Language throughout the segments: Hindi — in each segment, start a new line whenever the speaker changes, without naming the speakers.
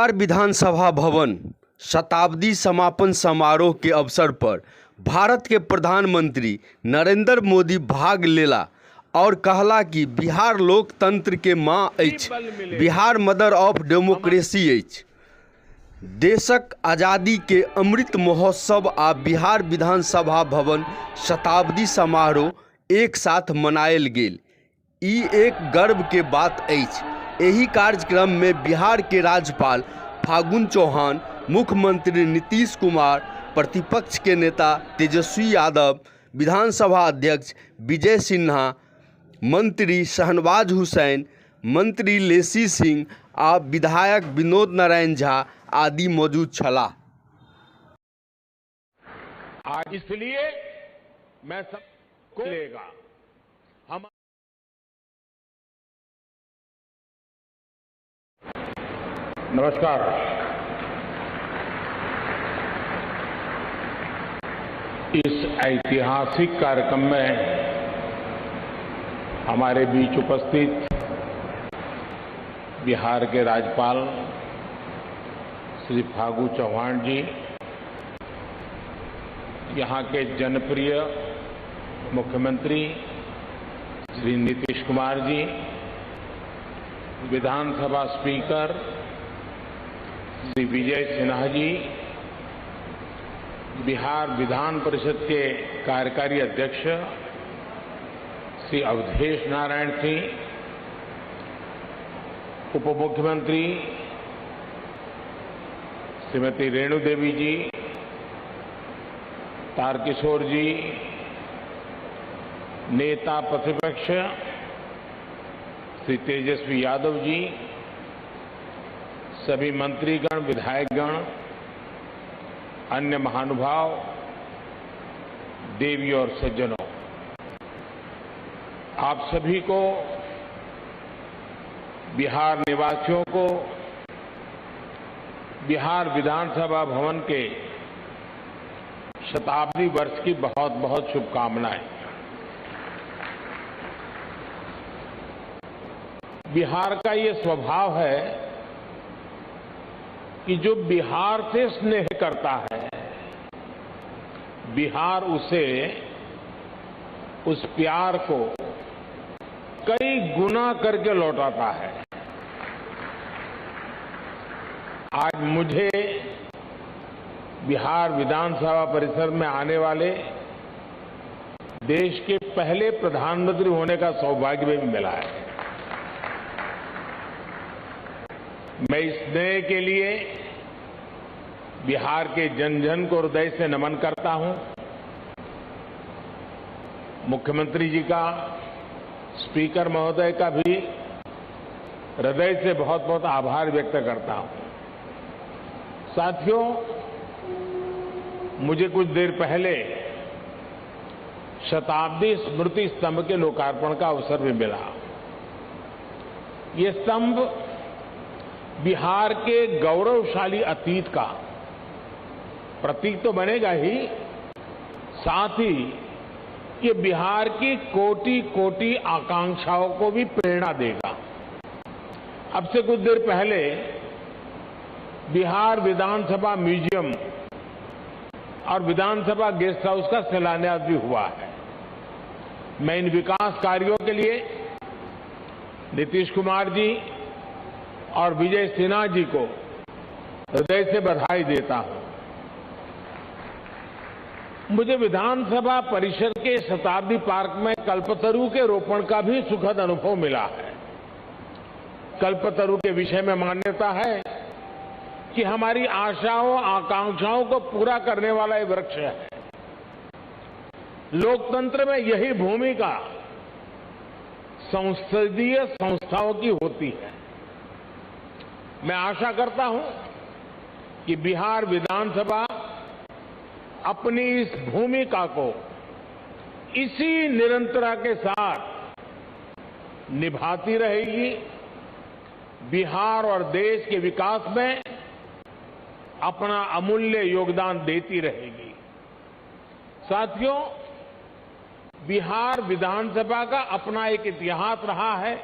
बिहार विधानसभा भवन शताब्दी समापन समारोह के अवसर पर भारत के प्रधानमंत्री नरेंद्र मोदी भाग लेला और कहला कि बिहार लोकतंत्र के माँ अछि, बिहार मदर ऑफ डेमोक्रेसी अछि। देशक आज़ादी के अमृत महोत्सव आ बिहार विधानसभा भवन शताब्दी समारोह एक साथ मनायल गेल। ई एक गर्व के बात अछि। एही कार्यक्रम में बिहार के राज्यपाल फागू चौहान, मुख्यमंत्री नीतीश कुमार, प्रतिपक्ष के नेता तेजस्वी यादव, विधानसभा अध्यक्ष विजय सिन्हा, मंत्री शहनवाज हुसैन, मंत्री लेसी सिंह आ विधायक विनोद नारायण झा आदि मौजूद छलाह।
आज इसलिए मैं सबको लेगा हम नमस्कार। इस ऐतिहासिक कार्यक्रम में हमारे बीच उपस्थित बिहार के राज्यपाल श्री फागू चौहान जी, यहाँ के जनप्रिय मुख्यमंत्री श्री नीतीश कुमार जी, विधानसभा स्पीकर श्री विजय सिन्हा जी, बिहार विधान परिषद के कार्यकारी अध्यक्ष श्री अवधेश नारायण सिंह, उप मुख्यमंत्री श्रीमती रेणु देवी जी, तारकिशोर जी, नेता प्रतिपक्ष श्री तेजस्वी यादव जी, सभी मंत्रीगण, विधायकगण, अन्य महानुभाव, देवी और सज्जनों, आप सभी को, बिहार निवासियों को बिहार विधानसभा भवन के शताब्दी वर्ष की बहुत बहुत शुभकामनाएं। बिहार का ये स्वभाव है कि जो बिहार से स्नेह करता है, बिहार उसे, उस प्यार को कई गुना करके लौटाता है। आज मुझे बिहार विधानसभा परिसर में आने वाले देश के पहले प्रधानमंत्री होने का सौभाग्य भी मिला है। मैं इस स्नेह के लिए बिहार के जन जन को हृदय से नमन करता हूं। मुख्यमंत्री जी का, स्पीकर महोदय का भी हृदय से बहुत बहुत आभार व्यक्त करता हूं। साथियों, मुझे कुछ देर पहले शताब्दी स्मृति स्तंभ के लोकार्पण का अवसर भी मिला। ये स्तंभ बिहार के गौरवशाली अतीत का प्रतीक तो बनेगा ही, साथ ही ये बिहार की कोटि कोटि आकांक्षाओं को भी प्रेरणा देगा। अब से कुछ देर पहले बिहार विधानसभा म्यूजियम और विधानसभा गेस्ट हाउस का शिलान्यास भी हुआ है। मैं इन विकास कार्यों के लिए नीतीश कुमार जी और विजय सिन्हा जी को हृदय से बधाई देता हूं। मुझे विधानसभा परिषद के शताब्दी पार्क में कल्पतरु के रोपण का भी सुखद अनुभव मिला है। कल्पतरु के विषय में मान्यता है कि हमारी आशाओं, आकांक्षाओं को पूरा करने वाला ये वृक्ष है। लोकतंत्र में यही भूमिका संसदीय संस्थाओं की होती है। मैं आशा करता हूं कि बिहार विधानसभा अपनी इस भूमिका को इसी निरंतरता के साथ निभाती रहेगी, बिहार और देश के विकास में अपना अमूल्य योगदान देती रहेगी। साथियों, बिहार विधानसभा का अपना एक इतिहास रहा है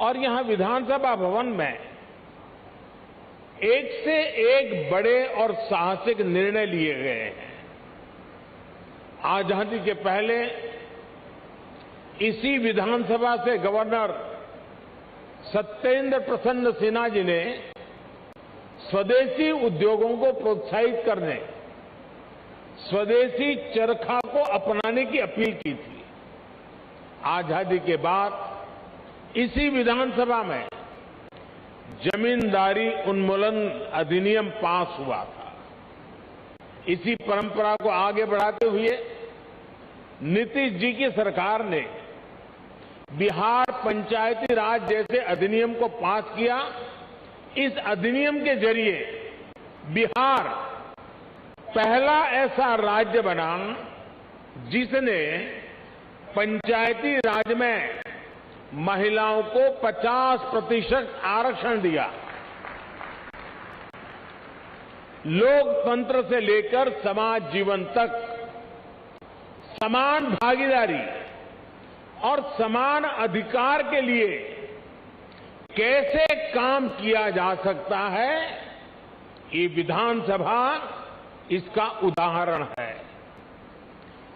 और यहां विधानसभा भवन में एक से एक बड़े और साहसिक निर्णय लिए गए हैं। आजादी के पहले इसी विधानसभा से गवर्नर सत्येंद्र प्रसन्न सिन्हा जी ने स्वदेशी उद्योगों को प्रोत्साहित करने, स्वदेशी चरखा को अपनाने की अपील की थी। आजादी के बाद इसी विधानसभा में जमींदारी उन्मूलन अधिनियम पास हुआ था। इसी परंपरा को आगे बढ़ाते हुए नीतीश जी की सरकार ने बिहार पंचायती राज जैसे अधिनियम को पास किया। इस अधिनियम के जरिए बिहार पहला ऐसा राज्य बना जिसने पंचायती राज में महिलाओं को 50% आरक्षण दिया। लोकतंत्र से लेकर समाज जीवन तक समान भागीदारी और समान अधिकार के लिए कैसे काम किया जा सकता है, ये विधानसभा इसका उदाहरण है।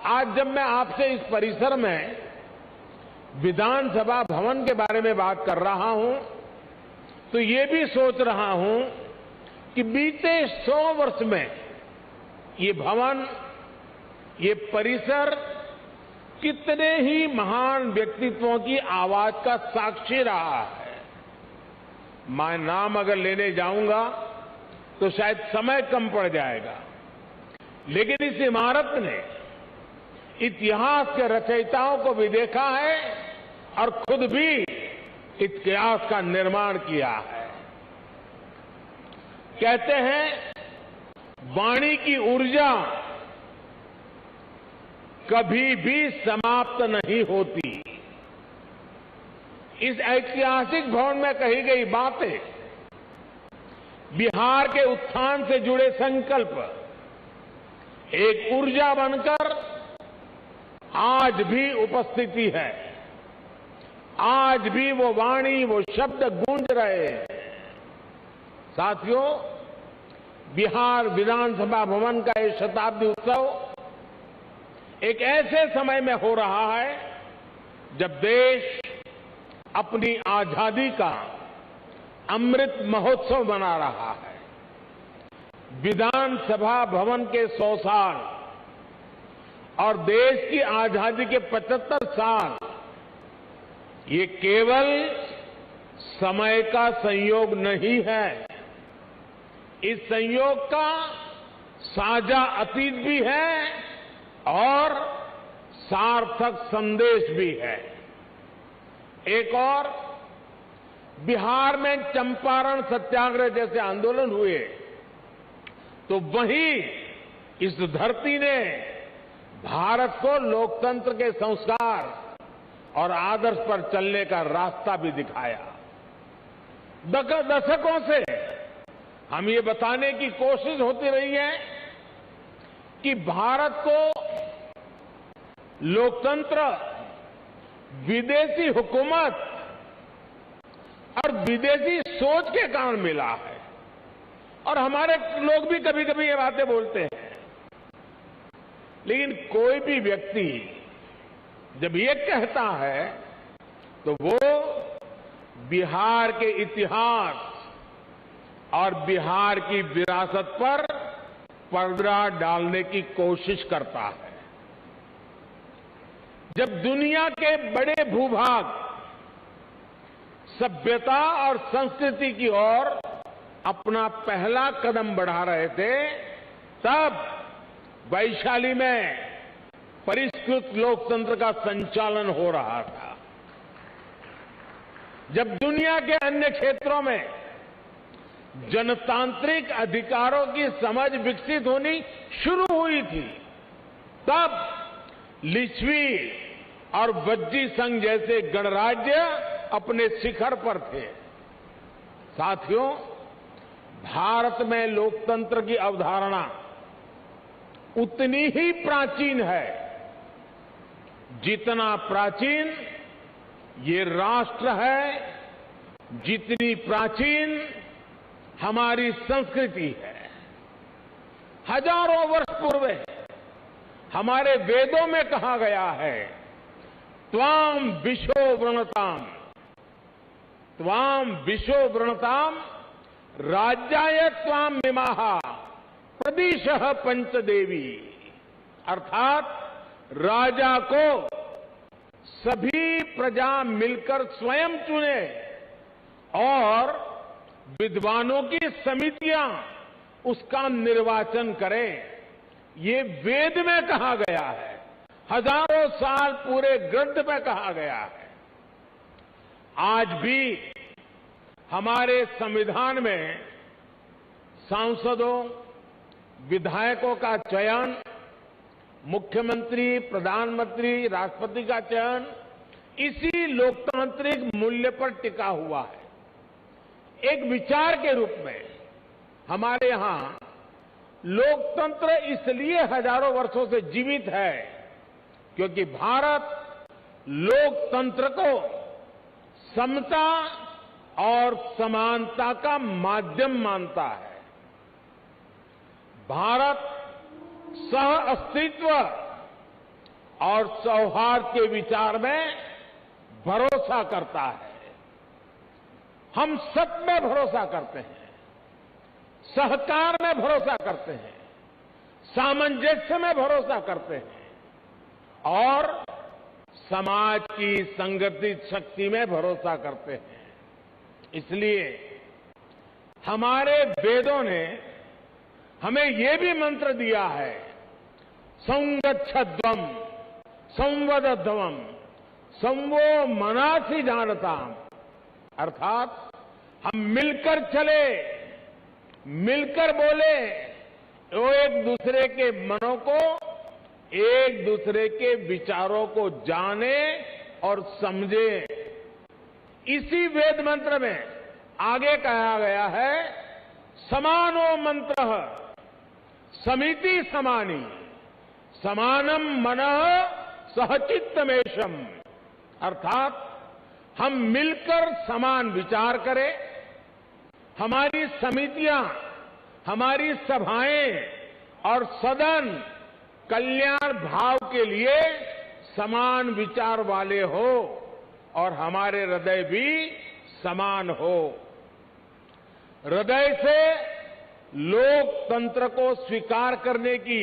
आज जब मैं आपसे इस परिसर में विधानसभा भवन के बारे में बात कर रहा हूं, तो ये भी सोच रहा हूं कि बीते 100 वर्ष में ये भवन, ये परिसर कितने ही महान व्यक्तित्वों की आवाज का साक्षी रहा है। मैं नाम अगर लेने जाऊंगा तो शायद समय कम पड़ जाएगा, लेकिन इस इमारत ने इतिहास के रचयिताओं को भी देखा है और खुद भी इतिहास का निर्माण किया है। कहते हैं वाणी की ऊर्जा कभी भी समाप्त नहीं होती। इस ऐतिहासिक भवन में कही गई बातें, बिहार के उत्थान से जुड़े संकल्प एक ऊर्जा बनकर आज भी उपस्थिति है। आज भी वो वाणी, वो शब्द गूंज रहे हैं। साथियों, बिहार विधानसभा भवन का ये शताब्दी उत्सव एक ऐसे समय में हो रहा है जब देश अपनी आजादी का अमृत महोत्सव मना रहा है। विधानसभा भवन के 100 साल और देश की आजादी के 75 साल, ये केवल समय का संयोग नहीं है। इस संयोग का साझा अतीत भी है और सार्थक संदेश भी है। एक और, बिहार में चंपारण सत्याग्रह जैसे आंदोलन हुए तो वहीं इस धरती ने भारत को लोकतंत्र के संस्कार और आदर्श पर चलने का रास्ता भी दिखाया। दशकों से हम ये बताने की कोशिश होती रही है कि भारत को लोकतंत्र विदेशी हुकूमत और विदेशी सोच के कारण मिला है। और हमारे लोग भी कभी कभी ये बातें बोलते हैं, लेकिन कोई भी व्यक्ति जब ये कहता है तो वो बिहार के इतिहास और बिहार की विरासत पर पर्दा डालने की कोशिश करता है। जब दुनिया के बड़े भूभाग सभ्यता और संस्कृति की ओर अपना पहला कदम बढ़ा रहे थे, तब वैशाली में परिष्कृत लोकतंत्र का संचालन हो रहा था। जब दुनिया के अन्य क्षेत्रों में जनतांत्रिक अधिकारों की समझ विकसित होनी शुरू हुई थी, तब लिच्छवी और वज्जी संघ जैसे गणराज्य अपने शिखर पर थे। साथियों, भारत में लोकतंत्र की अवधारणा उतनी ही प्राचीन है जितना प्राचीन ये राष्ट्र है, जितनी प्राचीन हमारी संस्कृति है। हजारों वर्ष पूर्व हमारे वेदों में कहा गया है, त्वाम विशो वृणताम, त्वाम विशो वृणताम राज्याय त्वाम मिमाहा प्रदिशः पंचदेवी। अर्थात राजा को सभी प्रजा मिलकर स्वयं चुने और विद्वानों की समितियां उसका निर्वाचन करें। ये वेद में कहा गया है, हजारों साल पूरे ग्रंथ में कहा गया है। आज भी हमारे संविधान में सांसदों, विधायकों का चयन, मुख्यमंत्री, प्रधानमंत्री, राष्ट्रपति का चयन इसी लोकतांत्रिक मूल्य पर टिका हुआ है। एक विचार के रूप में हमारे यहां लोकतंत्र इसलिए हजारों वर्षों से जीवित है क्योंकि भारत लोकतंत्र को समता और समानता का माध्यम मानता है। भारत सह अस्तित्व और सौहार्द के विचार में भरोसा करता है। हम सब में भरोसा करते हैं, सहकार में भरोसा करते हैं, सामंजस्य में भरोसा करते हैं और समाज की संगठित शक्ति में भरोसा करते हैं। इसलिए हमारे वेदों ने हमें यह भी मंत्र दिया है, संगच्छध्वम संवदध्वम संवो मनासी जानताम। अर्थात हम मिलकर चले, मिलकर बोले, वो एक दूसरे के मनों को, एक दूसरे के विचारों को जाने और समझे। इसी वेद मंत्र में आगे कहा गया है, समानो मंत्र समिति समानी समानम मनः सहचित्तमेशम। अर्थात हम मिलकर समान विचार करें, हमारी समितियां, हमारी सभाएं और सदन कल्याण भाव के लिए समान विचार वाले हो और हमारे हृदय भी समान हो। हृदय से लोकतंत्र को स्वीकार करने की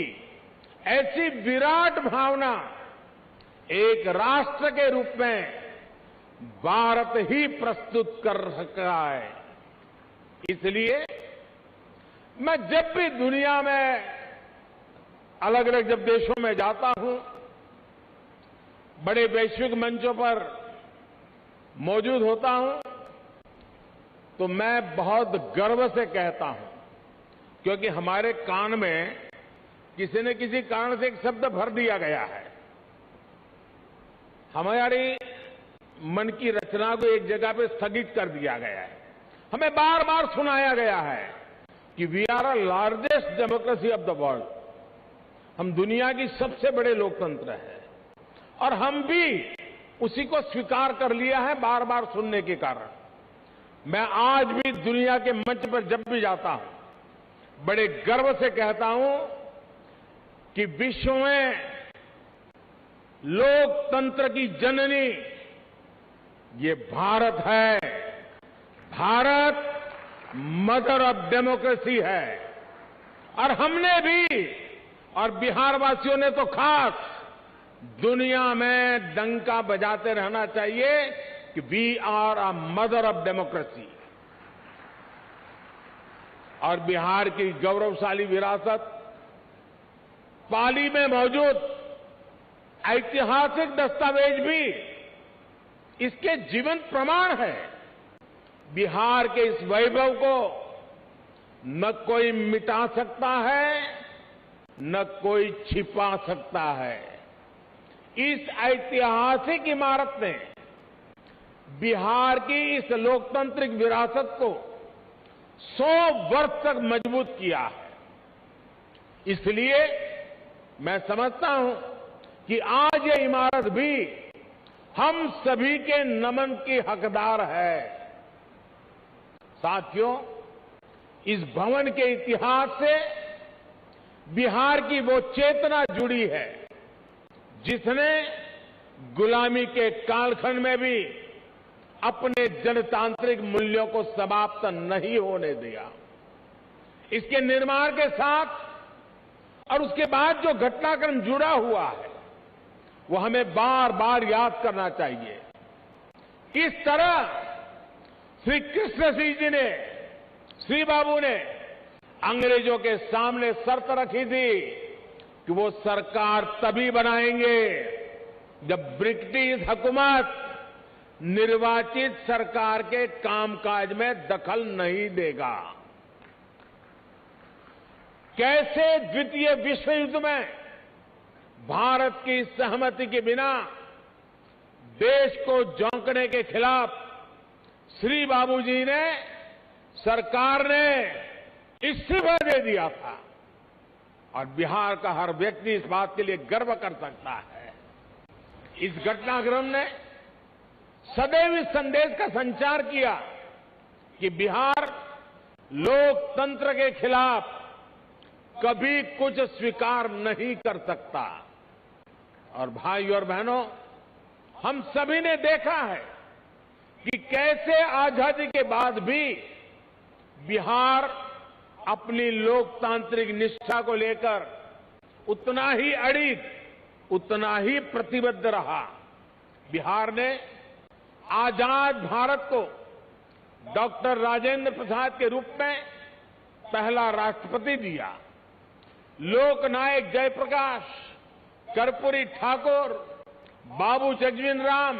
ऐसी विराट भावना एक राष्ट्र के रूप में भारत ही प्रस्तुत कर सका है। इसलिए मैं जब भी दुनिया में अलग अलग जब देशों में जाता हूं, बड़े वैश्विक मंचों पर मौजूद होता हूं, तो मैं बहुत गर्व से कहता हूं, क्योंकि हमारे कान में किसी न किसी कारण से एक शब्द भर दिया गया है। हमारी मन की रचना को एक जगह पे स्थगित कर दिया गया है। हमें बार बार सुनाया गया है कि we are a largest democracy of the world. हम दुनिया की सबसे बड़े लोकतंत्र है और हम भी उसी को स्वीकार कर लिया है बार बार सुनने के कारण। मैं आज भी दुनिया के मंच पर जब भी जाता हूं, बड़े गर्व से कहता हूं कि विश्व में लोकतंत्र की जननी ये भारत है। भारत मदर ऑफ डेमोक्रेसी है और हमने भी, और बिहार वासियों ने तो खास, दुनिया में डंका बजाते रहना चाहिए कि we are a mother of democracy. और बिहार की गौरवशाली विरासत, पाली में मौजूद ऐतिहासिक दस्तावेज भी इसके जीवंत प्रमाण है। बिहार के इस वैभव को न कोई मिटा सकता है, न कोई छिपा सकता है। इस ऐतिहासिक इमारत ने बिहार की इस लोकतांत्रिक विरासत को 100 वर्ष तक मजबूत किया है। इसलिए मैं समझता हूं कि आज ये इमारत भी हम सभी के नमन की हकदार है। साथियों, इस भवन के इतिहास से बिहार की वो चेतना जुड़ी है जिसने गुलामी के कालखंड में भी अपने जनतांत्रिक मूल्यों को समाप्त नहीं होने दिया। इसके निर्माण के साथ और उसके बाद जो घटनाक्रम जुड़ा हुआ है वो हमें बार बार याद करना चाहिए। किस तरह श्री कृष्ण सिंह जी ने, श्री बाबू ने अंग्रेजों के सामने शर्त रखी थी कि वो सरकार तभी बनाएंगे जब ब्रिटिश हुकूमत निर्वाचित सरकार के कामकाज में दखल नहीं देगा। कैसे द्वितीय विश्व युद्ध में भारत की सहमति के बिना देश को झोंकने के खिलाफ श्री बाबू जी ने, सरकार ने इस्तीफा दे दिया था और बिहार का हर व्यक्ति इस बात के लिए गर्व कर सकता है। इस घटनाक्रम ने सदैव इस संदेश का संचार किया कि बिहार लोकतंत्र के खिलाफ कभी कुछ स्वीकार नहीं कर सकता। और भाई और बहनों, हम सभी ने देखा है कि कैसे आजादी के बाद भी बिहार अपनी लोकतांत्रिक निष्ठा को लेकर उतना ही अडिग, उतना ही प्रतिबद्ध रहा। बिहार ने आजाद भारत को डॉक्टर राजेंद्र प्रसाद के रूप में पहला राष्ट्रपति दिया। लोकनायक जयप्रकाश, कर्पूरी ठाकुर, बाबू जगजीवन राम,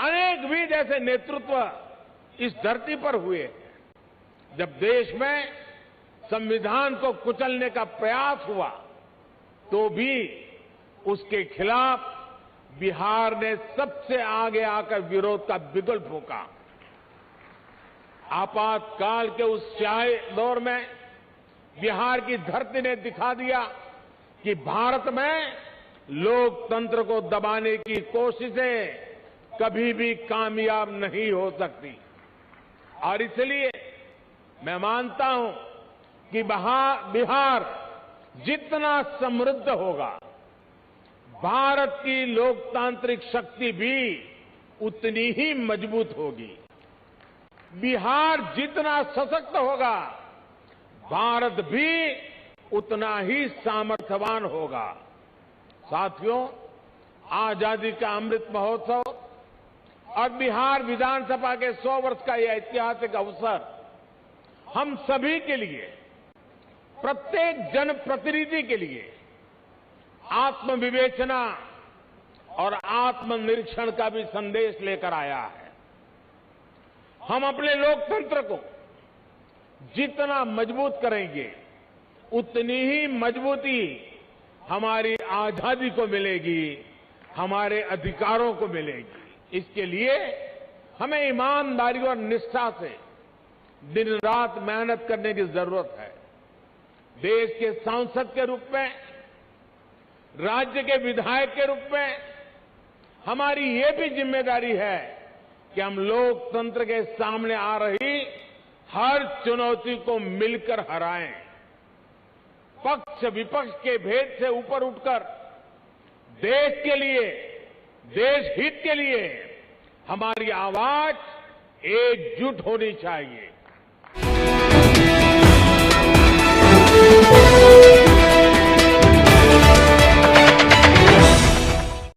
अनेक भी जैसे नेतृत्व इस धरती पर हुए। जब देश में संविधान को कुचलने का प्रयास हुआ तो भी उसके खिलाफ बिहार ने सबसे आगे आकर विरोध का बिगुल फूंका। आपातकाल के उस स्याही दौर में बिहार की धरती ने दिखा दिया कि भारत में लोकतंत्र को दबाने की कोशिशें कभी भी कामयाब नहीं हो सकती। और इसलिए मैं मानता हूं कि बिहार जितना समृद्ध होगा, भारत की लोकतांत्रिक शक्ति भी उतनी ही मजबूत होगी। बिहार जितना सशक्त होगा, भारत भी उतना ही सामर्थ्यवान होगा। साथियों, आजादी का अमृत महोत्सव और बिहार विधानसभा के 100 वर्ष का यह ऐतिहासिक अवसर हम सभी के लिए, प्रत्येक जनप्रतिनिधि के लिए आत्मविवेचना और आत्मनिरीक्षण का भी संदेश लेकर आया है। हम अपने लोकतंत्र को जितना मजबूत करेंगे, उतनी ही मजबूती हमारी आजादी को मिलेगी, हमारे अधिकारों को मिलेगी। इसके लिए हमें ईमानदारी और निष्ठा से दिन रात मेहनत करने की जरूरत है। देश के सांसद के रूप में, राज्य के विधायक के रूप में हमारी ये भी जिम्मेदारी है कि हम लोकतंत्र के सामने आ रही हर चुनौती को मिलकर हराएं। पक्ष विपक्ष के भेद से ऊपर उठकर देश के लिए, देश हित के लिए हमारी आवाज एकजुट होनी चाहिए।